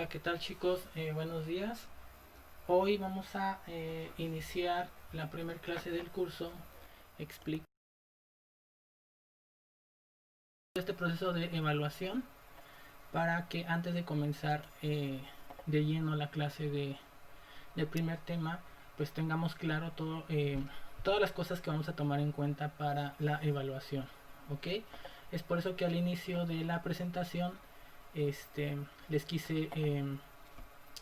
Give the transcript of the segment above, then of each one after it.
Hola, ¿qué tal chicos? Buenos días. Hoy vamos a iniciar la primera clase del curso. Explico este proceso de evaluación para que antes de comenzar de lleno la clase del primer tema, pues tengamos claro todas las cosas que vamos a tomar en cuenta para la evaluación. ¿Ok? Es por eso que al inicio de la presentación les quise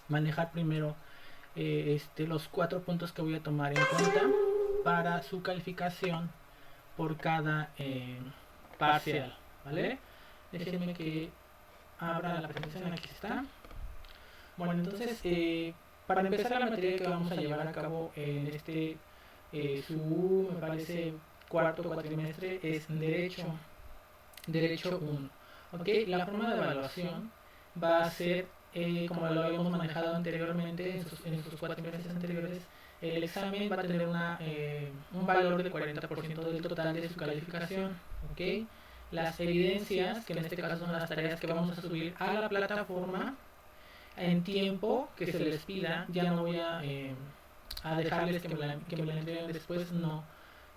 manejar primero los 4 puntos que voy a tomar en cuenta para su calificación por cada parcial, ¿vale? Déjenme que abra la presentación, aquí está. Bueno, entonces, para empezar la materia que vamos a llevar a cabo en me parece, cuarto cuatrimestre es Derecho 1. ¿Ok? La forma de evaluación va a ser, como lo habíamos manejado anteriormente en sus cuatrimestres anteriores, el examen va a tener un valor del 40% del total de su calificación. ¿Ok? Las evidencias, que en este caso son las tareas que vamos a subir a la plataforma en tiempo que se les pida, ya no voy a dejarles que me la entreguen después, no.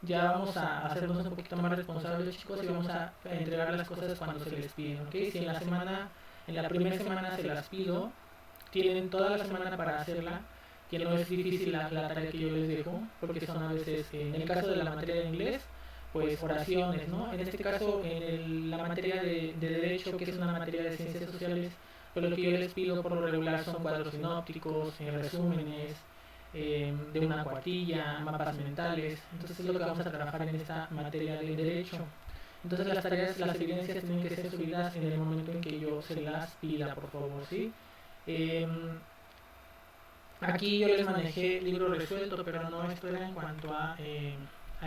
Ya vamos a hacernos un poquito más responsables, chicos, y vamos a entregar las cosas cuando se les piden, ¿ok? Si en la primera semana se las pido, tienen toda la semana para hacerla, que no es difícil la tarea que yo les dejo, porque son a veces, en el caso de la materia de inglés, pues oraciones, ¿no? En este caso, la materia de Derecho, que es una materia de ciencias sociales, pues lo que yo les pido por lo regular son cuadros sinópticos, resúmenes, de una cuartilla, mapas mentales. Entonces es lo que vamos a trabajar en esta materia de Derecho. Entonces las evidencias tienen que ser subidas en el momento en que yo se las pida, por favor, ¿sí? Eh, Aquí yo les manejé libro resuelto, pero no esto era en cuanto a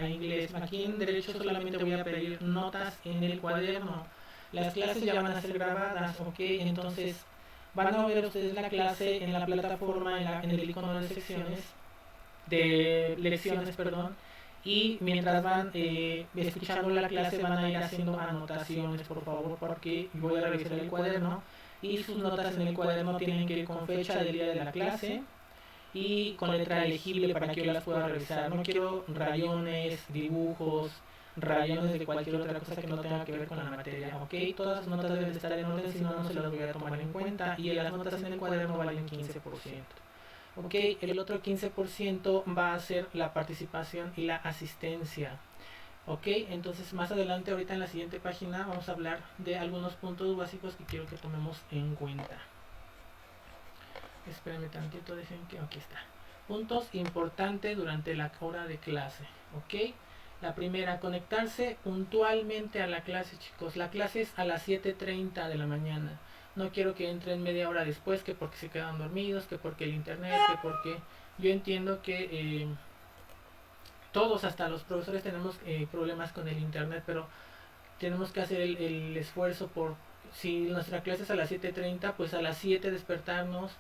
inglés. Aquí en Derecho solamente voy a pedir notas en el cuaderno. Las clases ya van a ser grabadas, ¿ok? Entonces van a ver ustedes la clase en la plataforma, en el icono de lecciones, perdón. Y mientras van escuchando la clase van a ir haciendo anotaciones, por favor, porque voy a revisar el cuaderno y sus notas en el cuaderno tienen que ir con fecha del día de la clase y con letra legible para que yo las pueda revisar. No quiero rayones, dibujos, rayones de cualquier otra cosa que no tenga que ver con la materia. Ok, todas las notas deben estar en orden, si no, no se las voy a tomar en cuenta. Y las notas en el cuaderno valen 15%. Ok, el otro 15% va a ser la participación y la asistencia. Ok, entonces más adelante, ahorita en la siguiente página, vamos a hablar de algunos puntos básicos que quiero que tomemos en cuenta. Espérenme tantito, dejen que aquí está. Puntos importantes durante la hora de clase. Ok, la primera, conectarse puntualmente a la clase, chicos. La clase es a las 7:30 de la mañana. No quiero que entren media hora después, que porque se quedan dormidos, que porque el internet, que porque yo entiendo que todos, hasta los profesores, tenemos problemas con el internet, pero tenemos que hacer el esfuerzo por, si nuestra clase es a las 7:30, pues a las 7 despertarnos,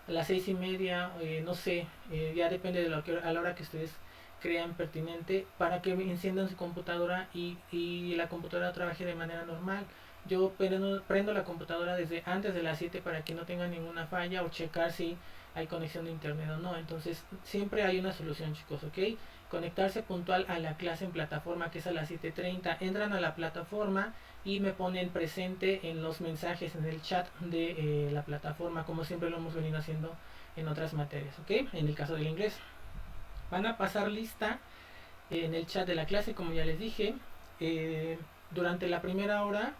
a las 6:30, no sé, ya depende de a la hora que ustedes crean pertinente, para que enciendan su computadora y la computadora trabaje de manera normal. Yo prendo la computadora desde antes de las 7 para que no tenga ninguna falla o checar si hay conexión de internet o no. Entonces siempre hay una solución, chicos, ¿ok? Conectarse puntual a la clase en plataforma, que es a las 7:30. Entran a la plataforma y me ponen presente en los mensajes, en el chat de la plataforma, como siempre lo hemos venido haciendo en otras materias, ¿ok? En el caso del inglés. Van a pasar lista en el chat de la clase, como ya les dije. Durante la primera hora,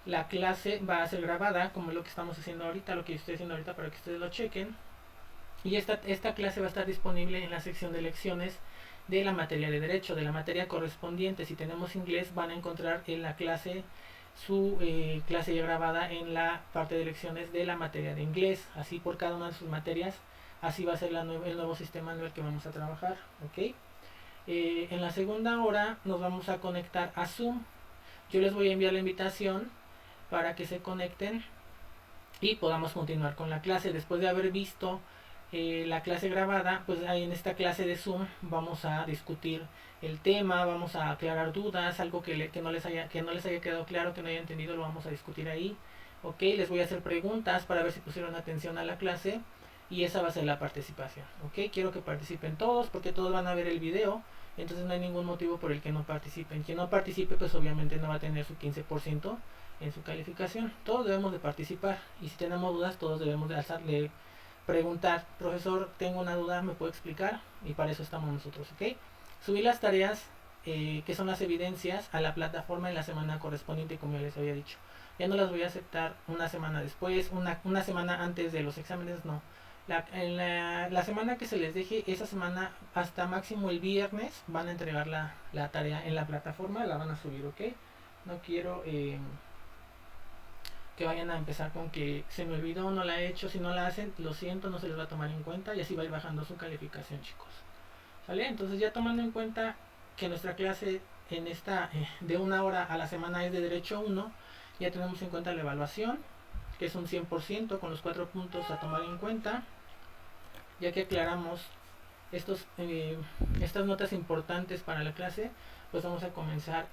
la clase va a ser grabada, como lo que estamos haciendo ahorita, lo que estoy haciendo ahorita para que ustedes lo chequen. Y esta clase va a estar disponible en la sección de lecciones de la materia de Derecho, de la materia correspondiente. Si tenemos inglés, van a encontrar en la clase su clase ya grabada en la parte de lecciones de la materia de inglés, así por cada una de sus materias. Así va a ser el nuevo sistema en el que vamos a trabajar, ¿ok? En la segunda hora nos vamos a conectar a Zoom. Yo les voy a enviar la invitación para que se conecten y podamos continuar con la clase. Después de haber visto la clase grabada, pues ahí en esta clase de Zoom vamos a discutir el tema, vamos a aclarar dudas, algo que no les haya quedado claro, que no haya entendido, lo vamos a discutir ahí. Ok, les voy a hacer preguntas para ver si pusieron atención a la clase y esa va a ser la participación. Ok, quiero que participen todos porque todos van a ver el video, entonces no hay ningún motivo por el que no participen. Quien no participe pues obviamente no va a tener su 15% en su calificación. Todos debemos de participar y si tenemos dudas todos debemos de alzarle, preguntar, profesor, tengo una duda, ¿me puede explicar? Y para eso estamos nosotros, ¿ok? Subir las tareas, que son las evidencias, a la plataforma en la semana correspondiente, como ya les había dicho. Ya no las voy a aceptar una semana después, una semana antes de los exámenes, no. La semana que se les deje, esa semana hasta máximo el viernes van a entregar la tarea en la plataforma, la van a subir, ¿ok? No quiero que vayan a empezar con que se me olvidó, no la he hecho. Si no la hacen, lo siento, no se les va a tomar en cuenta y así va a ir bajando su calificación, chicos. ¿Sale? Entonces ya tomando en cuenta que nuestra clase en esta de una hora a la semana es de Derecho 1, ya tenemos en cuenta la evaluación, que es un 100% con los 4 puntos a tomar en cuenta. Ya que aclaramos estas notas importantes para la clase, pues vamos a comenzar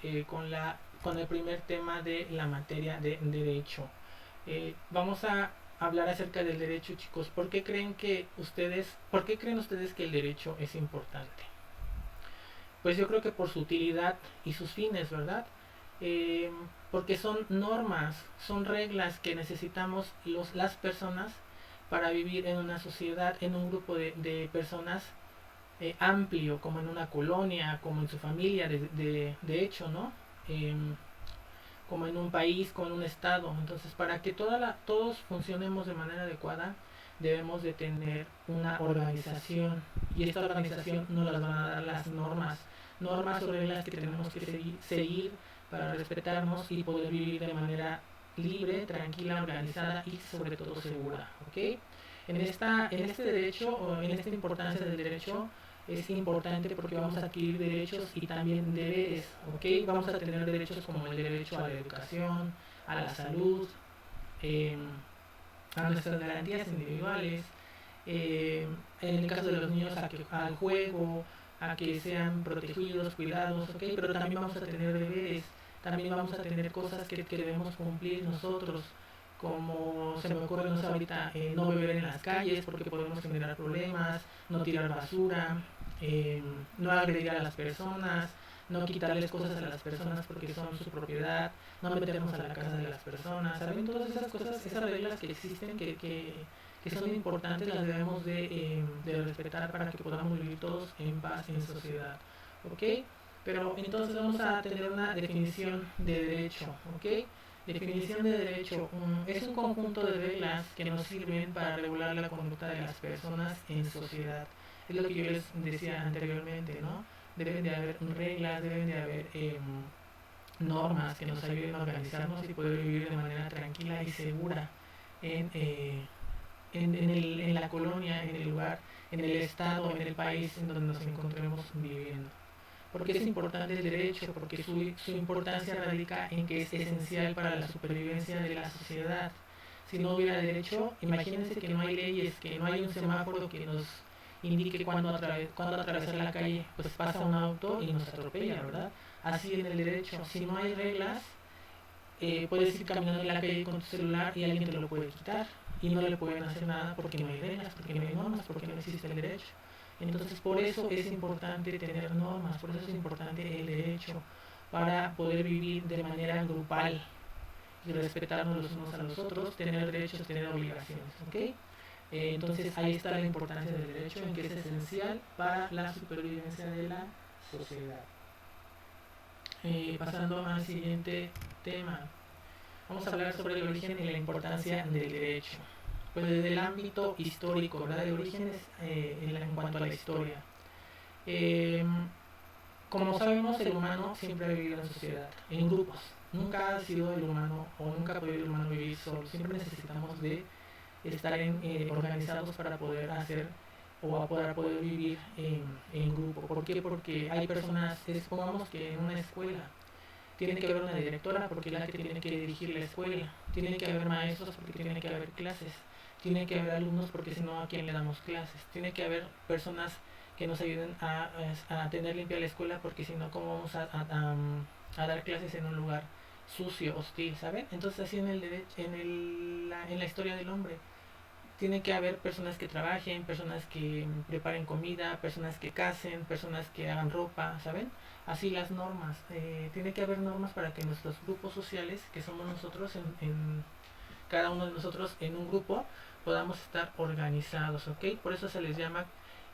con el primer tema de la materia de Derecho. Vamos a hablar acerca del derecho, chicos. ¿Por qué creen ustedes que el derecho es importante? Pues yo creo que por su utilidad y sus fines, ¿verdad? Eh, Porque son normas, son reglas que necesitamos las personas para vivir en una sociedad, en un grupo de personas amplio, como en una colonia, como en su familia, de hecho, ¿no? Eh, Como en un país, como en un estado. Entonces, para que todos funcionemos de manera adecuada, debemos de tener una organización. Y esta organización nos las van a dar las normas o reglas que tenemos que seguir para respetarnos y poder vivir de manera libre, tranquila, organizada y sobre todo segura. ¿Ok? En este derecho, o en esta importancia del derecho, es importante porque vamos a adquirir derechos y también deberes, ¿ok? Vamos a tener derechos como el derecho a la educación, a la salud, eh, a nuestras garantías individuales, en el caso de los niños al juego, a que sean protegidos, cuidados, ¿ok? Pero también vamos a tener deberes, también vamos a tener cosas que debemos cumplir nosotros, como se me ocurre, no sé, ahorita, no beber en las calles porque podemos generar problemas, no tirar basura, eh, no agredir a las personas, no quitarles cosas a las personas porque son su propiedad, no meternos a la casa de las personas, ¿saben? Todas esas cosas, esas reglas que existen, que son importantes, las debemos de respetar para que podamos vivir todos en paz en sociedad, ¿ok? Pero entonces vamos a tener una definición de derecho, ¿ok? Definición de derecho es un conjunto de reglas que nos sirven para regular la conducta de las personas en sociedad. Es lo que yo les decía anteriormente, ¿no? Deben de haber reglas, deben de haber normas que nos ayuden a organizarnos y poder vivir de manera tranquila y segura en, eh, en la colonia, en el lugar, en el estado, en el país en donde nos encontremos viviendo. ¿Por qué es importante el derecho? Porque su importancia radica en que es esencial para la supervivencia de la sociedad. Si no hubiera derecho, imagínense que no hay leyes, que no hay un semáforo que nos indique cuándo atravesar la calle, pues pasa un auto y nos atropella, ¿verdad? Así en el derecho, si no hay reglas, puedes ir caminando en la calle con tu celular y alguien te lo puede quitar y no le pueden hacer nada porque no hay reglas, porque no hay normas, porque no existe el derecho. Entonces por eso es importante tener normas, por eso es importante el derecho, para poder vivir de manera grupal y respetarnos los unos a los otros, tener derechos, tener obligaciones, ¿ok? Entonces ahí está la importancia del derecho, en que es esencial para la supervivencia de la sociedad. Pasando al siguiente tema, vamos a hablar sobre el origen y la importancia del derecho. Pues desde el ámbito histórico, ¿verdad? De orígenes en cuanto a la historia. Eh, Como sabemos, el humano siempre ha vivido en sociedad, en grupos. Nunca ha sido el humano, o nunca ha podido el humano vivir solo. Siempre necesitamos de estar organizados para poder hacer o para poder vivir en grupo. ¿Por qué? Porque hay personas, supongamos que en una escuela tiene que haber una directora porque es la que tiene que dirigir la escuela, tiene que haber maestros porque tiene que haber clases, tiene que haber alumnos porque si no, ¿a quién le damos clases? Tiene que haber personas que nos ayuden a tener limpia la escuela porque si no, ¿cómo vamos a dar clases en un lugar sucio, hostil, ¿saben? Entonces así en la historia del hombre. Tiene que haber personas que trabajen, personas que preparen comida, personas que casen, personas que hagan ropa, ¿saben? Así las normas. Tiene que haber normas para que nuestros grupos sociales, que somos nosotros, cada uno de nosotros en un grupo, podamos estar organizados, ¿ok? Por eso se les llama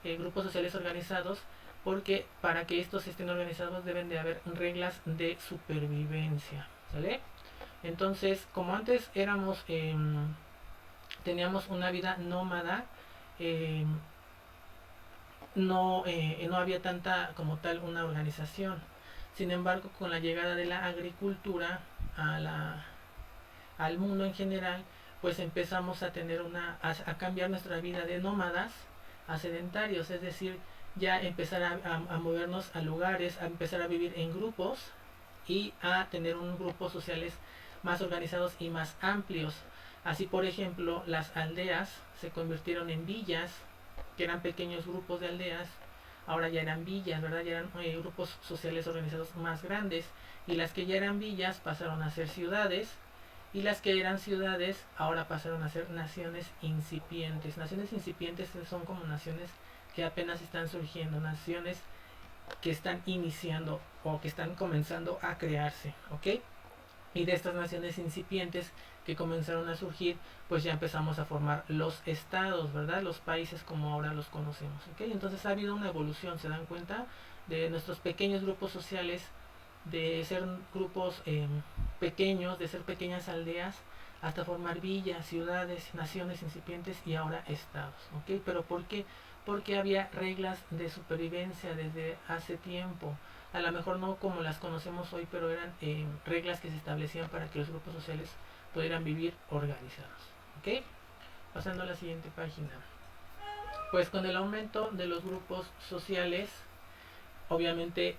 grupos sociales organizados, porque para que estos estén organizados deben de haber reglas de supervivencia, ¿sale? Entonces, como antes teníamos una vida nómada, eh, no había tanta como tal una organización. Sin embargo, con la llegada de la agricultura al mundo en general, pues empezamos a tener a cambiar nuestra vida de nómadas a sedentarios, es decir, ya empezar a movernos a lugares, a empezar a vivir en grupos y a tener un grupos sociales más organizados y más amplios. Así, por ejemplo, las aldeas se convirtieron en villas, que eran pequeños grupos de aldeas, ahora ya eran villas, ¿verdad? Ya eran grupos sociales organizados más grandes, y las que ya eran villas pasaron a ser ciudades, y las que eran ciudades ahora pasaron a ser naciones incipientes. Naciones incipientes son como naciones que apenas están surgiendo, naciones que están iniciando o que están comenzando a crearse, ¿ok? Y de estas naciones incipientes que comenzaron a surgir, pues ya empezamos a formar los estados, ¿verdad? Los países como ahora los conocemos, ¿ok? Entonces ha habido una evolución, ¿se dan cuenta? De nuestros pequeños grupos sociales, de ser grupos pequeños, de ser pequeñas aldeas, hasta formar villas, ciudades, naciones incipientes y ahora estados, ¿ok? Pero ¿por qué? Porque había reglas de supervivencia desde hace tiempo. A lo mejor no como las conocemos hoy, pero eran reglas que se establecían para que los grupos sociales pudieran vivir organizados, ¿ok? Pasando a la siguiente página. Pues con el aumento de los grupos sociales, obviamente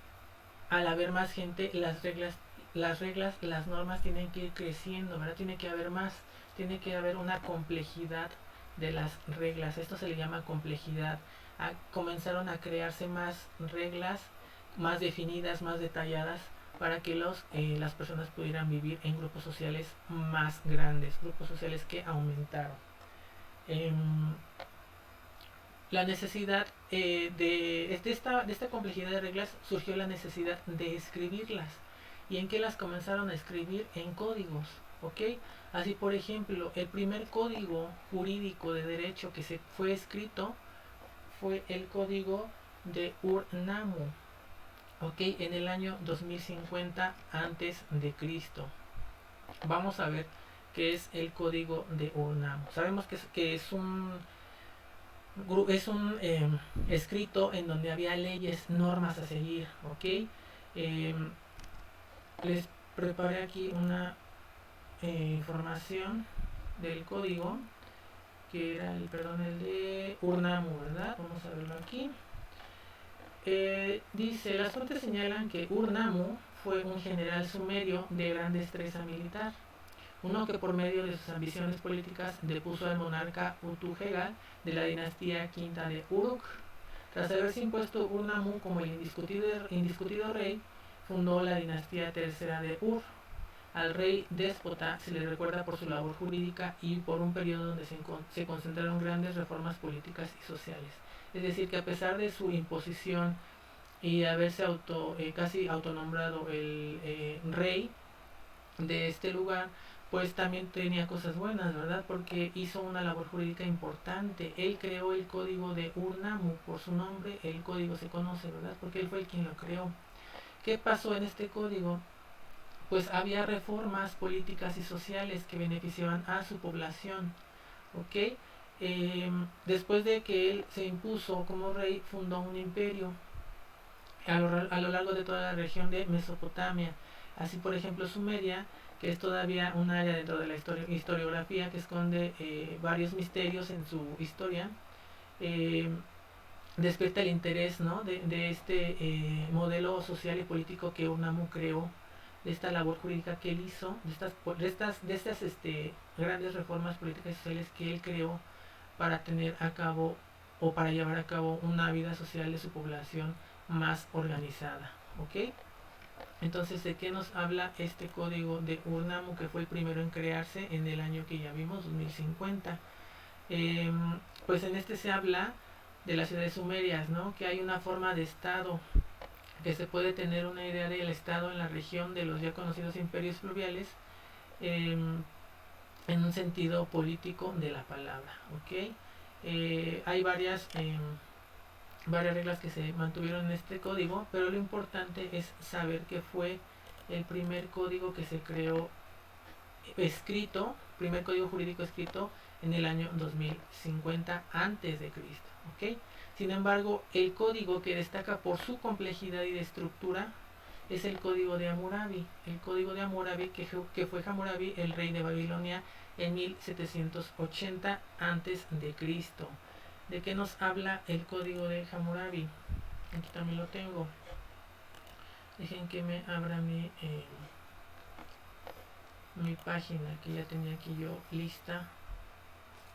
al haber más gente, las normas tienen que ir creciendo, ¿verdad? Tiene que haber más, tiene que haber una complejidad de las reglas. Esto se le llama complejidad. Comenzaron a crearse más reglas, más definidas, más detalladas, para que las personas pudieran vivir en grupos sociales más grandes, grupos sociales que aumentaron. La necesidad de esta complejidad de reglas surgió la necesidad de escribirlas. ¿Y en qué las comenzaron a escribir? En códigos, ¿ok? Así, por ejemplo, el primer código jurídico de derecho que se fue escrito fue el código de Ur-Nammu, ¿ok? En el año 2050 antes de Cristo. Vamos a ver qué es el código de Ur-Nammu. Sabemos que es un escrito en donde había leyes, normas a seguir, ¿ok? Les preparé aquí una información del código, que era el de Ur-Nammu, ¿verdad? Vamos a verlo aquí. Dice, las fuentes señalan que Ur-Nammu fue un general sumerio de gran destreza militar, uno que por medio de sus ambiciones políticas depuso al monarca Utujegal de la dinastía quinta de Uruk. Tras haberse impuesto Ur-Nammu como el indiscutido rey, fundó la dinastía tercera de Ur. Al rey déspota se le recuerda por su labor jurídica y por un periodo donde se concentraron grandes reformas políticas y sociales. Es decir, que a pesar de su imposición y haberse casi autonombrado el rey de este lugar, pues también tenía cosas buenas, ¿verdad? Porque hizo una labor jurídica importante. Él creó el código de Ur-Nammu, por su nombre el código se conoce, ¿verdad? Porque él fue el quien lo creó. ¿Qué pasó en este código? Pues había reformas políticas y sociales que beneficiaban a su población, ¿ok? Después de que él se impuso como rey, fundó un imperio a lo largo de toda la región de Mesopotamia. Así, por ejemplo, Sumeria, que es todavía un área dentro de la historiografía que esconde varios misterios en su historia, eh, despierta el interés, ¿no? de este modelo social y político que Ur-Nammu creó, de esta labor jurídica que él hizo, de estas grandes reformas políticas y sociales que él creó para tener a cabo o para llevar a cabo una vida social de su población más organizada, ¿ok? Entonces, ¿de qué nos habla este código de Ur-Nammu, que fue el primero en crearse en el año que ya vimos, 2050? Eh, pues en este se habla de las ciudades sumerias, ¿no? Que hay una forma de estado, que se puede tener una idea del estado en la región de los ya conocidos imperios fluviales, eh, en un sentido político de la palabra, ¿ok? Hay varias reglas que se mantuvieron en este código, pero lo importante es saber que fue el primer código que se creó escrito, primer código jurídico escrito en el año 2050 antes de Cristo, ¿ok? Sin embargo, el código que destaca por su complejidad y de estructura es el código de Hammurabi. El código de Hammurabi, que fue Hammurabi, el rey de Babilonia, en 1780 antes de Cristo. ¿De qué nos habla el código de Hammurabi? Aquí también lo tengo. Dejen que me abra mi página, que ya tenía aquí yo lista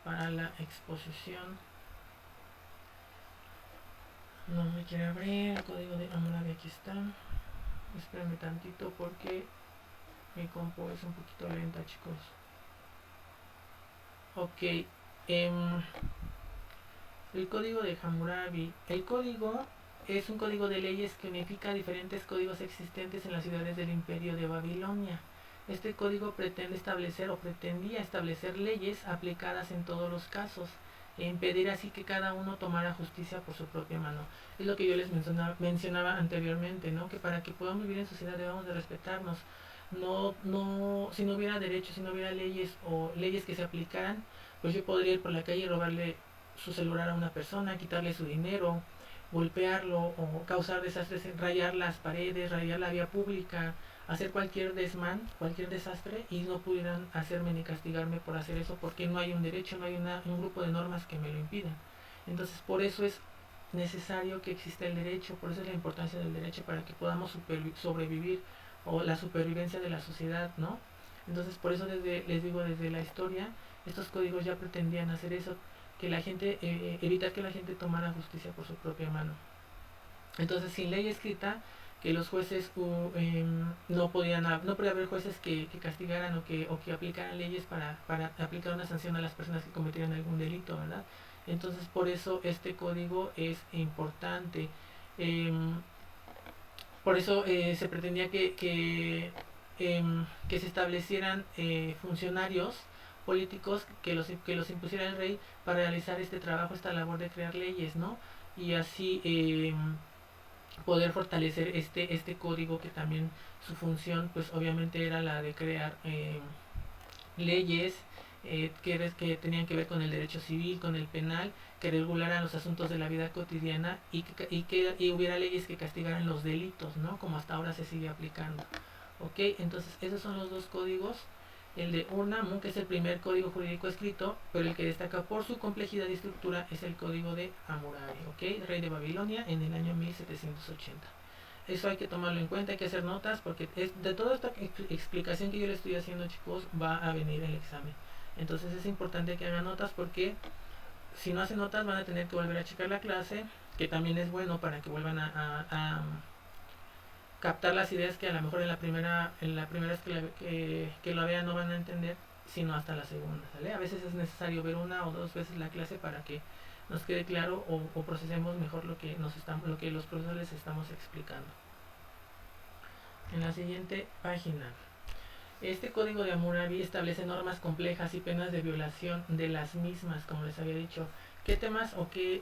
para la exposición. No me quiere abrir el código de Hammurabi. Aquí está. Espérenme tantito porque mi compu es un poquito lenta, chicos. Ok. El código de Hammurabi. El código es un código de leyes que unifica diferentes códigos existentes en las ciudades del imperio de Babilonia. Este código pretende establecer o pretendía establecer leyes aplicadas en todos los casos e impedir así que cada uno tomara justicia por su propia mano. Es lo que yo les mencionaba anteriormente, ¿no? Que para que podamos vivir en sociedad debemos de respetarnos. Si no hubiera derechos, si no hubiera leyes o leyes que se aplicaran, pues yo podría ir por la calle y robarle su celular a una persona, quitarle su dinero, golpearlo o causar desastres, rayar las paredes, rayar la vía pública, hacer cualquier desmán, cualquier desastre, y no pudieran hacerme ni castigarme por hacer eso porque no hay un derecho, no hay un grupo de normas que me lo impidan. Entonces, por eso es necesario que exista el derecho, por eso es la importancia del derecho, para que podamos sobrevivir, o la supervivencia de la sociedad, ¿no? Entonces, por eso les digo, desde la historia, estos códigos ya pretendían hacer eso, que la gente, evitar que la gente tomara justicia por su propia mano. Entonces, sin ley escrita, que los jueces no podía haber jueces que castigaran o que aplicaran leyes para aplicar una sanción a las personas que cometieran algún delito, ¿verdad? Entonces, por eso este código es importante. Por eso se pretendía que se establecieran funcionarios políticos que los impusiera el rey para realizar este trabajo, esta labor de crear leyes, ¿no? Y así poder fortalecer este código, que también su función pues obviamente era la de crear leyes que tenían que ver con el derecho civil, con el penal, que regularan los asuntos de la vida cotidiana y hubiera leyes que castigaran los delitos, ¿no? Como hasta ahora se sigue aplicando. Ok, entonces esos son los dos códigos. El de Ur-Nammu, que es el primer código jurídico escrito, pero el que destaca por su complejidad y estructura, es el código de Hammurabi, ¿ok? Rey de Babilonia en el año 1780. Eso hay que tomarlo en cuenta, hay que hacer notas, porque de toda esta explicación que yo le estoy haciendo, chicos, va a venir el examen. Entonces es importante que hagan notas, porque si no hacen notas van a tener que volver a checar la clase, que también es bueno para que vuelvan a captar las ideas que a lo mejor en la primera vez que lo vean no van a entender, sino hasta la segunda, ¿sale? A veces es necesario ver una o dos veces la clase para que nos quede claro o procesemos mejor lo que los profesores les estamos explicando. En la siguiente página, este código de Hammurabi establece normas complejas y penas de violación de las mismas, como les había dicho. ¿Qué temas qué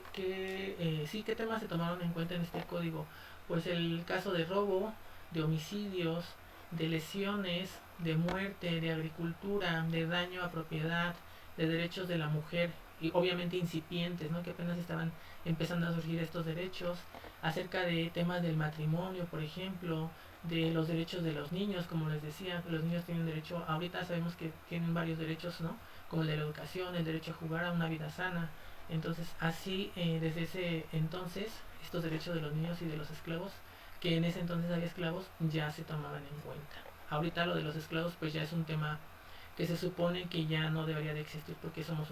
temas se tomaron en cuenta en este código? Pues el caso de robo, de homicidios, de lesiones, de muerte, de agricultura, de daño a propiedad, de derechos de la mujer, y obviamente incipientes, ¿no? Que apenas estaban empezando a surgir estos derechos, acerca de temas del matrimonio, por ejemplo, de los derechos de los niños, como les decía, los niños tienen derecho, ahorita sabemos que tienen varios derechos, ¿no? Como el de la educación, el derecho a jugar a una vida sana. Entonces, así, desde ese entonces, estos derechos de los niños y de los esclavos, que en ese entonces había esclavos, ya se tomaban en cuenta. Ahorita lo de los esclavos, pues ya es un tema que se supone que ya no debería de existir, porque somos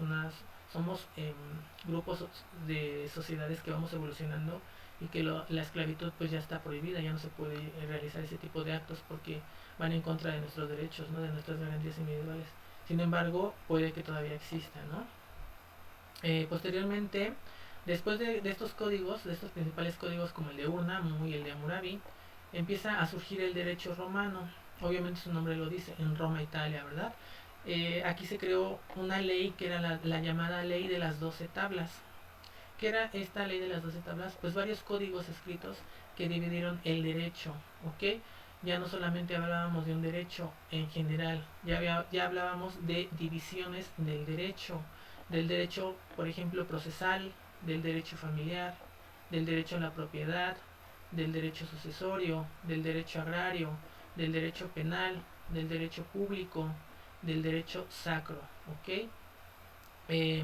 grupos de sociedades que vamos evolucionando y que la esclavitud pues ya está prohibida, ya no se puede realizar ese tipo de actos porque van en contra de nuestros derechos, ¿no? De nuestras garantías individuales. Sin embargo, puede que todavía exista, ¿no? Posteriormente, después de estos códigos, de estos principales códigos como el de Ur-Nammu y el de Hammurabi, empieza a surgir el derecho romano. Obviamente su nombre lo dice, en Roma, Italia, ¿verdad? Aquí se creó una ley que era la llamada ley de las 12 tablas. ¿Qué era esta ley de las 12 tablas? Pues varios códigos escritos que dividieron el derecho, ¿ok? Ya no solamente hablábamos de un derecho en general, ya hablábamos de divisiones del derecho, por ejemplo, procesal, del derecho familiar, del derecho a la propiedad, del derecho sucesorio, del derecho agrario, del derecho penal, del derecho público, del derecho sacro, ¿ok? Eh,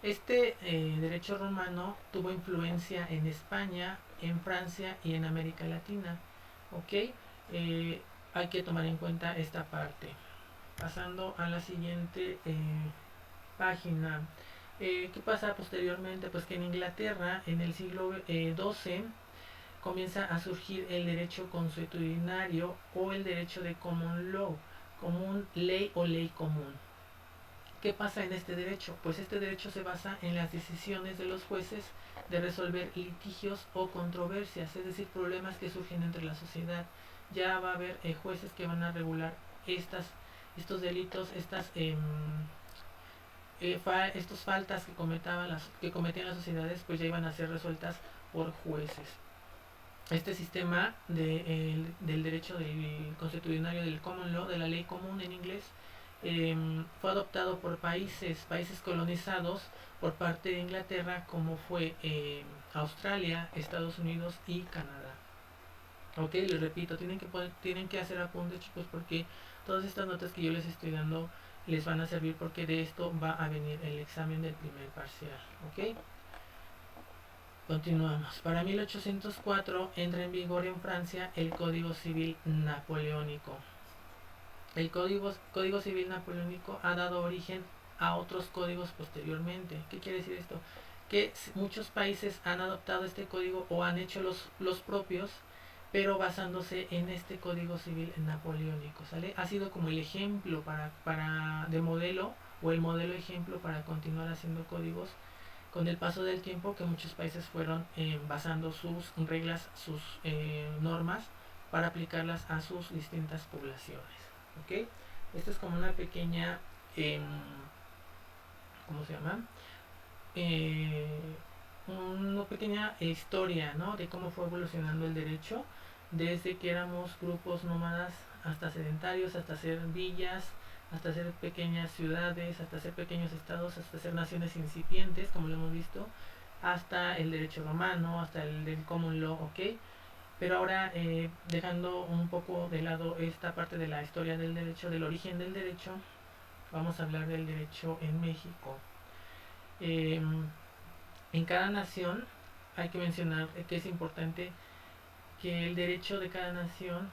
derecho romano tuvo influencia en España, en Francia y en América Latina, ¿ok? Hay que tomar en cuenta esta parte. Pasando a la siguiente página. ¿Qué pasa posteriormente? Pues que en Inglaterra, en el siglo XII, comienza a surgir el derecho consuetudinario o el derecho de common law, común ley o ley común. ¿Qué pasa en este derecho? Pues este derecho se basa en las decisiones de los jueces de resolver litigios o controversias, es decir, problemas que surgen entre la sociedad. Ya va a haber jueces que van a regular estos delitos, estos faltas que cometían las sociedades, pues ya iban a ser resueltas por jueces. Este sistema del derecho del constitucionario, del common law, de la ley común en inglés, fue adoptado por países colonizados por parte de Inglaterra, como fue Australia, Estados Unidos y Canadá. Ok, les repito, tienen que hacer apuntes, chicos, porque todas estas notas que yo les estoy dando les van a servir, porque de esto va a venir el examen del primer parcial. Ok, continuamos. Para 1804 entra en vigor en Francia el Código Civil Napoleónico. El Código Civil Napoleónico ha dado origen a otros códigos posteriormente. ¿Qué quiere decir esto? Que muchos países han adoptado este código o han hecho los propios, pero basándose en este Código Civil Napoleónico, ¿sale? Ha sido como el ejemplo de modelo, o el modelo ejemplo para continuar haciendo códigos con el paso del tiempo, que muchos países fueron basando sus reglas, sus normas, para aplicarlas a sus distintas poblaciones. ¿Ok? Esto es como una pequeña, ¿cómo se llama? Una pequeña historia, ¿no? De cómo fue evolucionando el derecho, desde que éramos grupos nómadas hasta sedentarios, hasta ser villas, hasta ser pequeñas ciudades, hasta ser pequeños estados, hasta ser naciones incipientes, como lo hemos visto, hasta el derecho romano, hasta el del common law, ¿ok? Pero ahora, dejando un poco de lado esta parte de la historia del derecho, del origen del derecho, vamos a hablar del derecho en México. En cada nación hay que mencionar que es importante que el derecho de cada nación,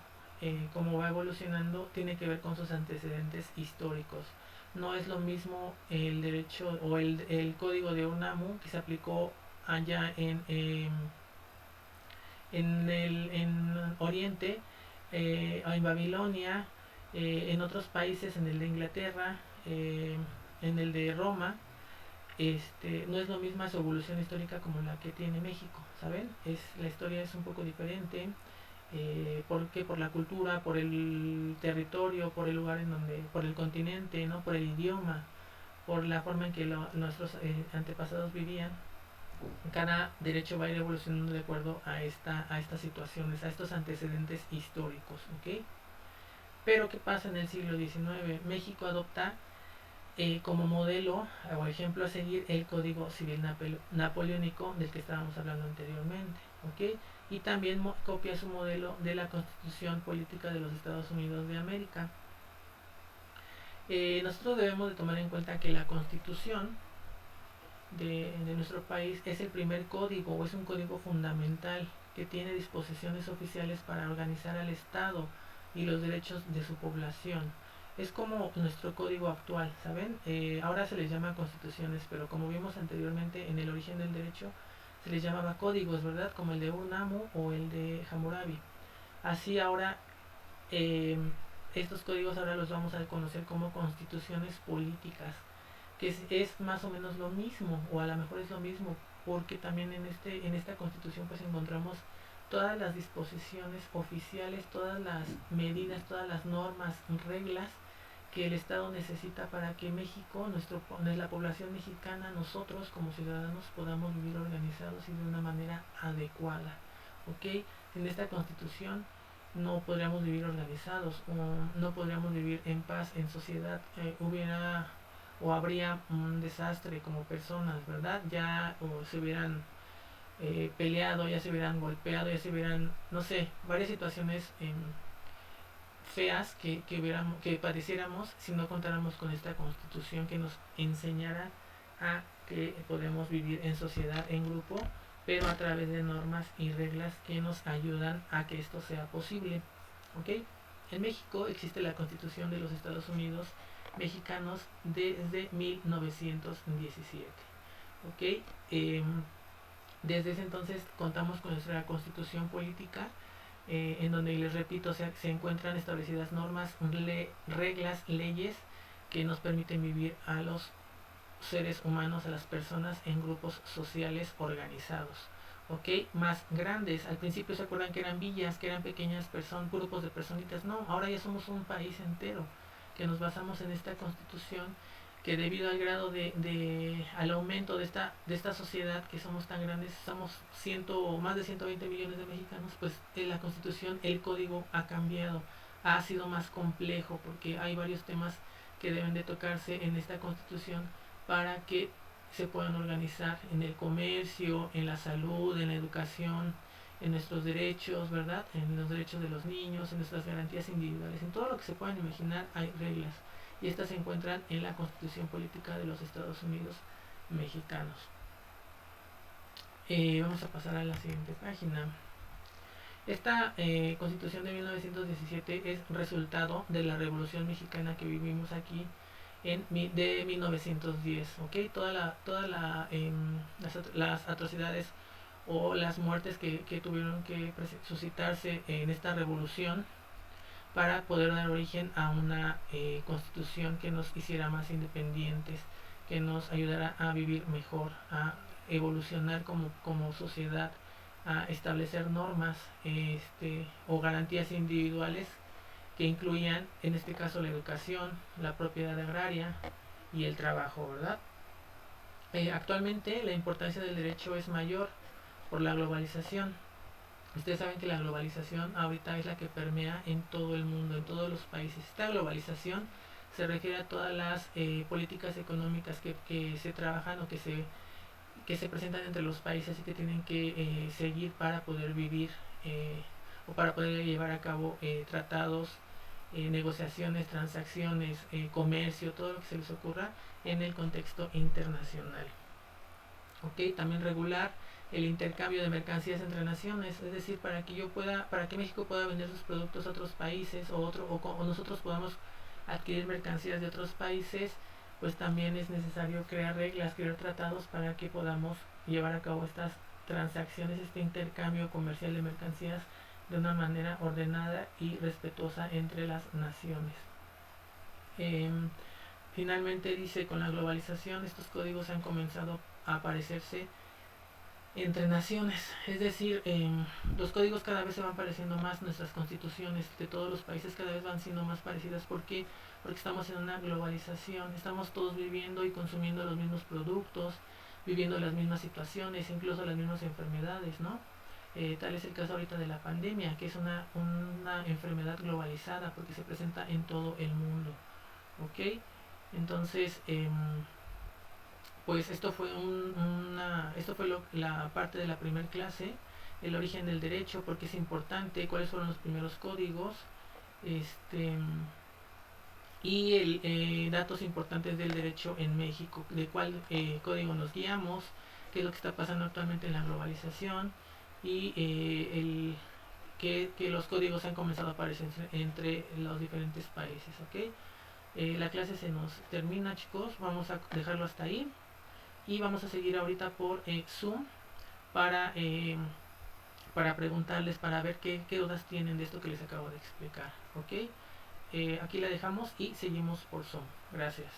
como va evolucionando, tiene que ver con sus antecedentes históricos. No es lo mismo el derecho o el código de Ur-Nammu que se aplicó allá en Oriente, en Babilonia, en otros países, en el de Inglaterra, en el de Roma. No es lo misma su evolución histórica como la que tiene México, ¿saben? La historia es un poco diferente. Porque por la cultura, por el territorio, por el lugar en donde, por el continente, ¿no? Por el idioma, por la forma en que nuestros antepasados vivían. Cada derecho va a ir evolucionando de acuerdo a estas situaciones, a estos antecedentes históricos, ¿ok? Pero ¿qué pasa en el siglo XIX? México adopta como modelo o ejemplo a seguir el Código Civil Napoleónico del que estábamos hablando anteriormente, ¿ok? Y también copia su modelo de la Constitución Política de los Estados Unidos de América. Nosotros debemos de tomar en cuenta que la Constitución de nuestro país es el primer código, o es un código fundamental que tiene disposiciones oficiales para organizar al Estado y los derechos de su población. Es como nuestro código actual, ¿saben? Ahora se les llama constituciones, pero como vimos anteriormente en el origen del derecho, se les llamaba códigos, ¿verdad? Como el de Urnamu o el de Hammurabi. Así ahora, eh, estos códigos ahora los vamos a conocer como constituciones políticas, que es más o menos lo mismo, o a lo mejor es lo mismo, porque también en esta constitución pues encontramos todas las disposiciones oficiales, todas las medidas, todas las normas, reglas que el Estado necesita para que México, la población mexicana, nosotros como ciudadanos podamos vivir organizados y de una manera adecuada. ¿Ok? Sin esta constitución no podríamos vivir organizados, o no podríamos vivir en paz, en sociedad. Hubiera o habría un desastre como personas, ¿verdad? Ya o se hubieran peleado, ya se hubieran golpeado, ya se hubieran, no sé, varias situaciones feas que padeciéramos si no contáramos con esta constitución que nos enseñara a que podemos vivir en sociedad, en grupo, pero a través de normas y reglas que nos ayudan a que esto sea posible. ¿Ok? En México existe la Constitución de los Estados Unidos mexicanos desde 1917. ¿Ok? Desde ese entonces contamos con nuestra constitución política, en donde, les repito, se encuentran establecidas normas, reglas, leyes que nos permiten vivir a los seres humanos, a las personas en grupos sociales organizados. ¿Ok? Más grandes. Al principio se acuerdan que eran villas, que eran pequeñas grupos de personitas. No, ahora ya somos un país entero, que nos basamos en esta constitución, que debido al grado al aumento de esta sociedad, que somos tan grandes, somos más de 120 millones de mexicanos, pues la constitución, el código ha cambiado, ha sido más complejo, porque hay varios temas que deben de tocarse en esta constitución para que se puedan organizar en el comercio, en la salud, en la educación, en nuestros derechos, ¿verdad? En los derechos de los niños, en nuestras garantías individuales, en todo lo que se puedan imaginar hay reglas. Y estas se encuentran en la Constitución Política de los Estados Unidos mexicanos. Vamos a pasar a la siguiente página. Esta Constitución de 1917 es resultado de la Revolución Mexicana que vivimos aquí de 1910, ¿ok? Las atrocidades o las muertes que tuvieron que suscitarse en esta revolución para poder dar origen a una constitución que nos hiciera más independientes, que nos ayudara a vivir mejor, a evolucionar como sociedad, a establecer normas o garantías individuales que incluían, en este caso, la educación, la propiedad agraria y el trabajo, ¿verdad? Actualmente la importancia del derecho es mayor por la globalización. Ustedes saben que la globalización ahorita es la que permea en todo el mundo, en todos los países. Esta globalización se refiere a todas las políticas económicas que se trabajan o que se presentan entre los países y que tienen que seguir para poder vivir o para poder llevar a cabo tratados, negociaciones, transacciones, comercio, todo lo que se les ocurra en el contexto internacional. ¿Ok? También regular el intercambio de mercancías entre naciones, es decir, para que México pueda vender sus productos a otros países o nosotros podamos adquirir mercancías de otros países, pues también es necesario crear reglas, crear tratados para que podamos llevar a cabo estas transacciones, este intercambio comercial de mercancías de una manera ordenada y respetuosa entre las naciones. Finalmente dice, con la globalización estos códigos han comenzado a aparecerse entre naciones, es decir, los códigos cada vez se van pareciendo más, nuestras constituciones de todos los países cada vez van siendo más parecidas. ¿Por qué? Porque estamos en una globalización, estamos todos viviendo y consumiendo los mismos productos, viviendo las mismas situaciones, incluso las mismas enfermedades, ¿no? Tal es el caso ahorita de la pandemia, que es una enfermedad globalizada porque se presenta en todo el mundo, ¿ok? Entonces, pues esto fue la parte de la primera clase, el origen del derecho, porque es importante, cuáles fueron los primeros códigos, y datos importantes del derecho en México, de cuál código nos guiamos, qué es lo que está pasando actualmente en la globalización y que los códigos han comenzado a aparecer entre los diferentes países, ¿ok? La clase se nos termina, chicos, vamos a dejarlo hasta ahí y vamos a seguir ahorita por Zoom para, para preguntarles, para ver qué dudas tienen de esto que les acabo de explicar. ¿Ok? Aquí la dejamos y seguimos por Zoom. Gracias.